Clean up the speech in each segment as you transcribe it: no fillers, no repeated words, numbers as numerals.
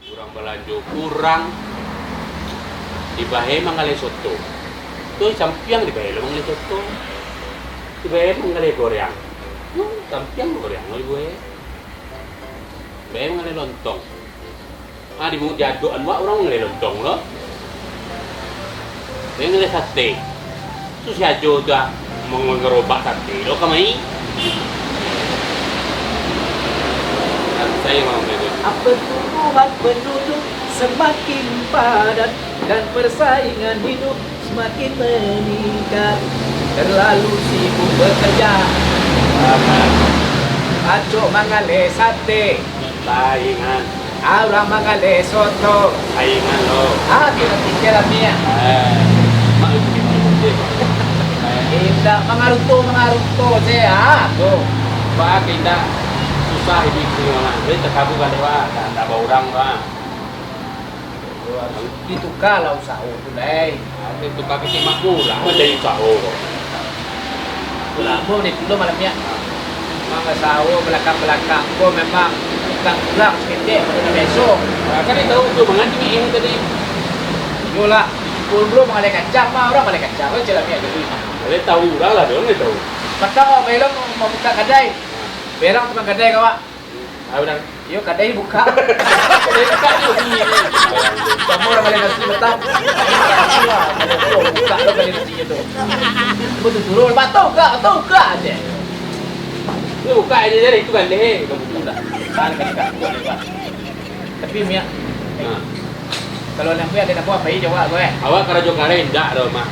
Kurang belanja kurang dibahe mangale soto. Tuh sampiang dibahe lo mangale soto. Dibahe mangale goreng. Sampiang goreng lo gue. Dibahe mangale lontong. Di mau jadoan wa orang mangale lontong lo. Dibahe mangale sate. Terus si ajo dah mau ngerobak sate lo kamai. Saya mau ngomong. Pertumbuhan penduduk semakin padat dan persaingan hidup semakin meningkat. Terlalu sibuk bekerja, acok mangale sate, Saingan, orang mangale soto. saingan lo. Kita tinggal Mia. Mak itu Kita mengaruto saya. Tuh. Pak kita susah hidup di mana. Jadi terkabu kan dewa, tak bawa orang pak. Itu kalau usaha tu deh. Itu kaki simakmu lah, menjadi sahu. Lama ni dulu malamnya. Mama sawo belakang-belakang. Gua memang bukan pulang sedek pada besok. Kan itu tu menganti ini tadi. Yolah, belum mengalih kacang mah orang mengalih kacang. Kau celah ni jadi. Dia tahu orang lah dong, dia tahu. Patang belum mau buka kedai. Berang tukang kedai kau. Tahu dah. Yo kedai buka. Dia dekat tu ni. Kamu orang mengalih nasi betah. Buka lo mengalih nasi itu. Betul turun. Tahu ke aje. Dia buka aja jadi itu kan deh. Kamu buka. Kan kan. Tapi Mia, kalau nak buat ada apa jawab gue. Awak kerja karen dak dah mak.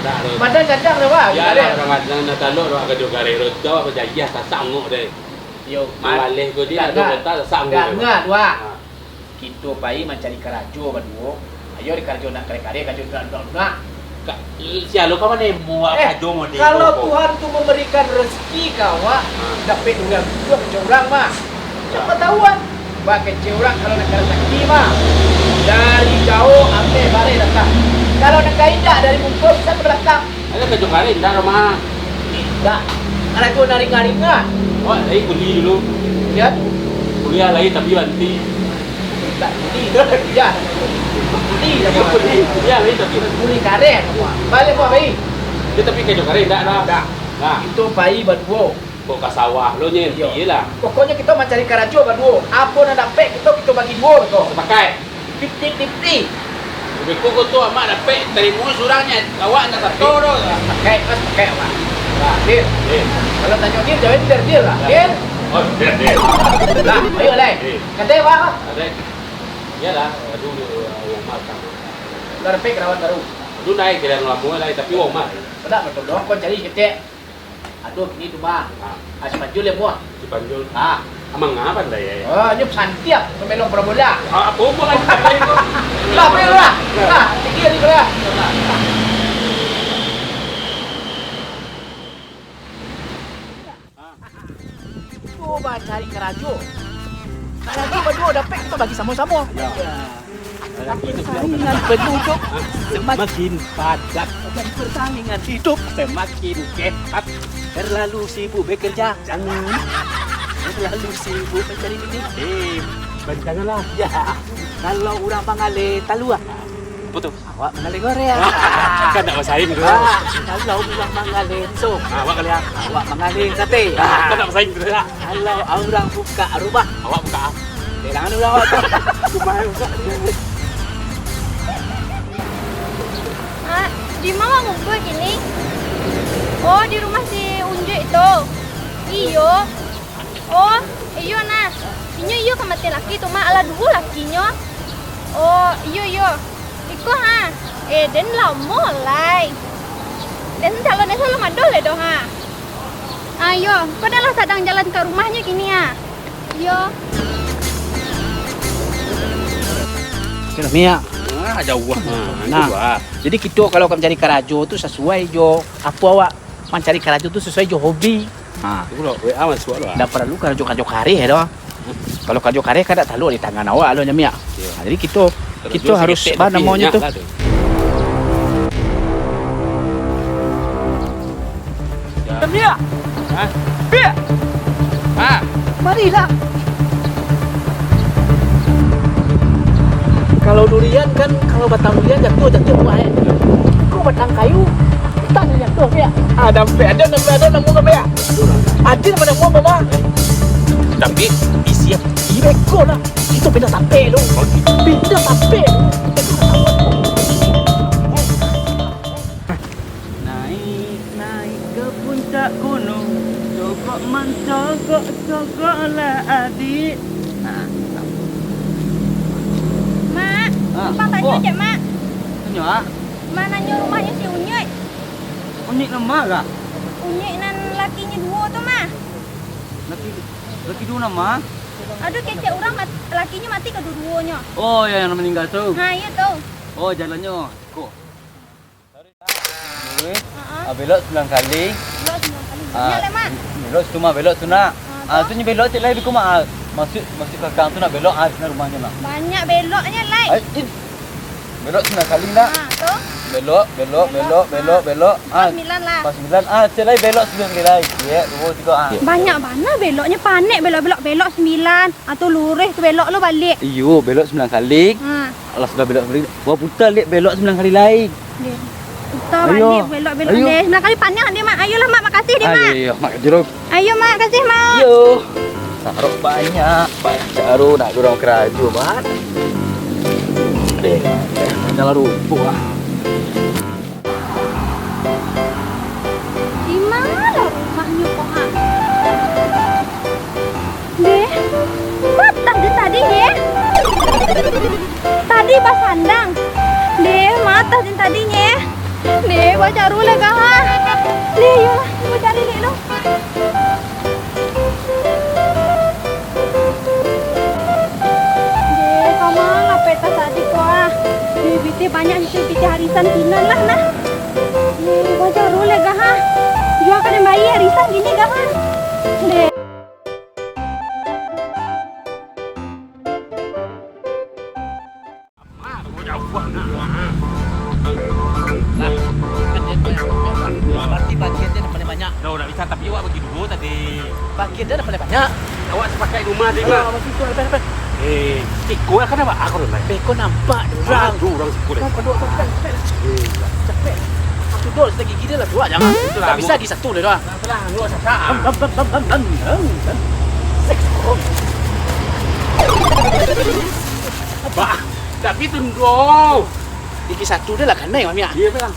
Dak dah. Badan cadang dah wah. Ya lah orang nak taluk awak kerja karen jawab berjaya tak sanggup deh. Yo, Malih ko dia ada kota sanggup. Enggak, dua. Kita pai mencari kerajo berdua. Ayo di kerajo nak kare-kare kerajo nak. Sialo kau mana muak kajo mo dia. Kalau Tuhan tu memberikan rezeki kau, dapat dua orang mah. Siapa tahuan? Bak kecil orang kalau nak rezeki mah. Dari jauh ambil balik datang. Kalau nak indah dari mumpul bisa ke belakang. Ada kajo karen dak rumah. Enggak. Anak tu naring-naringan. Oh, lagi kuliah dulu. Ya. Kuliah lagi tapi banti. Tak budi, ya. Budi dah buat. Kuliah lagi tapi Budi karen semua. Balik buat bayi. dia tapi kajo karen dak dah. Dah. Nah, Itu bayi berdua. kok ke sawah lo nyenti lah. Pokoknya kita mencari kerajo berdua. Apa nak dapat kita bagi dua tu. Pakai. 50-50. Kau tu amak dapat terima surangnya. Awak nak satu dah. Pakai apa? Nah, deal. Kalau tanya deal, jawab deal lah. Deal. Oh, dia. Lah, ayo lai. Kata apa? Ada. Ya lah, aduh yang makan. Dah dapat kerawan baru. Aduh naik kira ngelamu lah tapi wong mah. Sedap betul dong. Kau cari kita. Aduh, ini tu mah. Asmajul ya buah. Si Panjul. Amang apa dah ya? Oh, nyup santiap pemelong prabola. Apa lagi itu? Lah, bel lah. Lah, tinggi ni belah. Coba cari kerajo. Kerajo berdua dapat kita bagi sama-sama. Persaingan penduduk Semakin padat dan persaingan hidup semakin ketat. Terlalu sibuk bekerja, jangan terlalu sibuk mencari duit. Janganlah. Ya, kalau orang mangale talua, Betul. awak mangale goreng. Kan nak masain tu. Kalau orang mangale sok, Awak kali ya. awak mangale sate. Kan nak masain tu lah. Kalau orang buka rumah, Awak buka. jangan orang awak. Rumah buka. Di mana ngumpul gini? Oh, di rumah si Unju itu. Iyo. Oh, iyo nah. Inyo kemati laki tu mah ala dulu lakinya. Oh, iyo. Iko ha. Den lama lai. Den calon itu lu madol le doh ha. Ayo, kau dah lah sedang jalan ke rumahnya gini ya. Iyo. Sudah Mia. Jauh Nah, jadi kita kalau mencari kerajo tu sesuai jo apa awak mencari kerajo tu sesuai jo hobi. Itu loh, WA masuk loh. Tak perlu kerajo kare doh. Kalau kerajo kare kada tahu di tangan awak lo Mia. Jadi kita harus apa namanya tu? Bia. Hah? Bia. Ah, Marilah. Kalau durian kan, kalau batang durian jatuh buah. Kau batang kayu, tak ada jatuh Bia. Ada namu ke Bia. Ada pada mau mama. tapi isiap. Ibeko lah. Itu benda tape lu. Benda tape. Naik ke puncak gunung, cokok mencokok-cokoklah adik. Mak, Ah, numpang tanya oh. cek mak. Tanya ah, Mananya rumahnya si Unyek? unik nama kah? Unyek nan lakinya dua tu mah. Laki dua nama? Aduh kecek orang lakinya mati kedua-duanya. Oh ya yang meninggal tu. Ha, iya tu. Oh jalannya. Kok? Ha. Belok 9 kali. Belok 9 kali. Ah. Banyak le mak. Belok tu mah belok tu nak. Ah, Tu ni belok cik lain aku mah. Masuk ke gang tu nak belok sana rumahnya nak. Banyak beloknya lai. Belok 9 kali nak. Ha, tu. Belok. Pas 9 lah. Pas 9 cik lain belok 9 kali lain. Ya, 2 3 Banyak mana beloknya panik belok 9. Atau lurih tu belok lu balik. Iyo, belok 9 kali. Ha. Allah sudah belok kali. Wah putar lihat belok 9 kali lain. Dia. Kita Ayo. balik belok Ayo. dia. 9 kali panik dia mak. Ayolah mak makasih dia mak. Ayo, mak jeruk. Ayo mak kasih mak. Yo. Sarok banyak. Baru nak dorong keraju, Mat. Deh. Nyala rumput ah. Di mana rumahnya kok ha? Deh. Patah dia tadi deh. Tadi pas sandang. Deh, mata dia tadinya. Deh, baca rule kah ha? Deh, yolah, baca cari deh lo. Deh, kamu ngapain tas tadi kok ah? Bibitnya banyak bibit harisan kinan lah nah. Deh, baca rule kah ha? Jual kan bayi harisan gini kah ha? Deh. Berarti bagian dia paling banyak. Dah nak bisa tapi awak bagi dulu tadi. Bagian dia paling banyak. Awak sepakai rumah dia mah. Masih tu lepas. Tiko kan apa? Aku dah Beko nampak orang. Orang sekolah. Kau duduk cepet. Aku duduk lagi gila lah dua jangan. Itulah, Tak bisa lagi satu dah. Salah, lu asal. Bah, tapi tunggu. Lagi satu dah lah kanai mami. Dia bilang.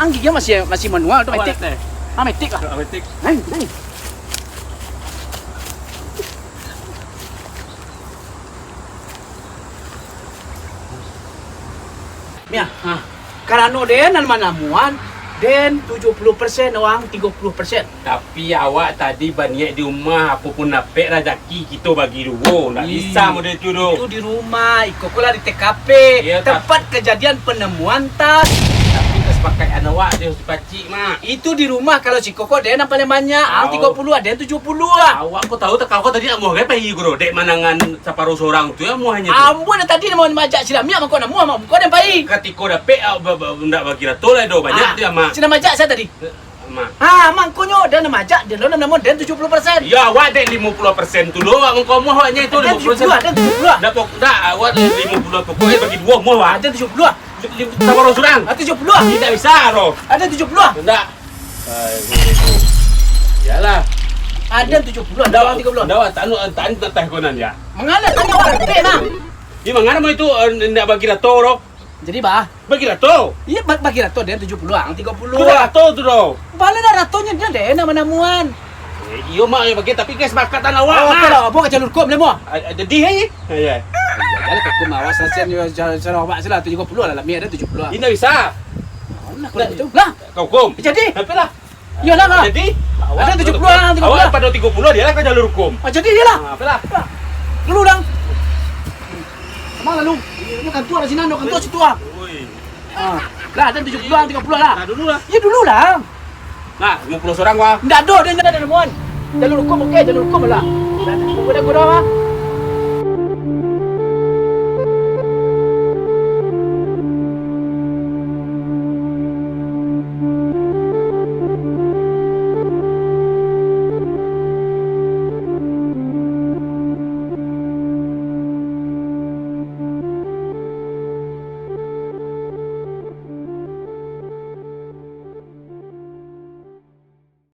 Anggi dia masih manual automatik. Automatik lah. Automatik. Hai. Mia, karena den mana muan, den 70% orang 30%. Tapi awak tadi baniak di rumah apapun napek rezeki kita bagi dulu. Tak bisa model tu tu. Itu di rumah, ikut pula di TKP. Ya, tempat kejadian penemuan tas. Tapi kesepakat awak dia pacik mak. Itu di rumah kalau si Koko den yang paling banyak, ang 30 ada 70 lah. Awak kau tahu tak kau tadi nak muah apa guru dek manangan separuh seorang tu ya muahnya tu. Ambon tadi mau majak sila miak mak nak muah mak kau den baik. Ketika dah pek ndak bagi dah toleh do banyak tu ya mak. Sila majak saya tadi. Mak. Mak konyo dan majak den lo nama den 70%. Ya awak dek 50% tu lo awak kau muah awaknya itu 50%. Dan 70. Dah pok dah awak 50 pokoknya bagi dua muah awak. Ada 70. Separuh seorang. Ada 70. Tidak bisa roh. Ada 70. Enggak. Yalah. Ada 70. Ada orang 30. Dah tak teh konan ya. Mengala tanya orang pe mah. Di mana mau itu ndak bagi dah toro. Jadi bah, Bagi dah to. iya bagi rato den 70 ang 30. Tu dah to tu do. Bala dah ratonya dia den nama namuan. Iyo mak yang bagi tapi kesepakatan awak. Oh, okey lah, buat jalur kom le mo. Jadi hai. Ya. Jalan ke kom awas nasian cara awak sila 70 lah, mi ada 70. Ini bisa. Nak kau itu. Lah, Kau kom. jadi. Apa lah? Ya lah lah. Jadi Ada 70 orang, 30. Awak pada 30 dia lah ke jalur hukum. Jadi dia lah. Apa lah? Dulu dang. Mana lu? Ini kan tua di sini, kan tua situ ah. Oi. Lah, ada 70 orang, 30 lah. Nah, dulu lah. Ya dulu lah. Nah, 50 orang wah. Ndak ada dia ada namuan. Jalur hukum okey, jalur hukum lah. Dah gua dah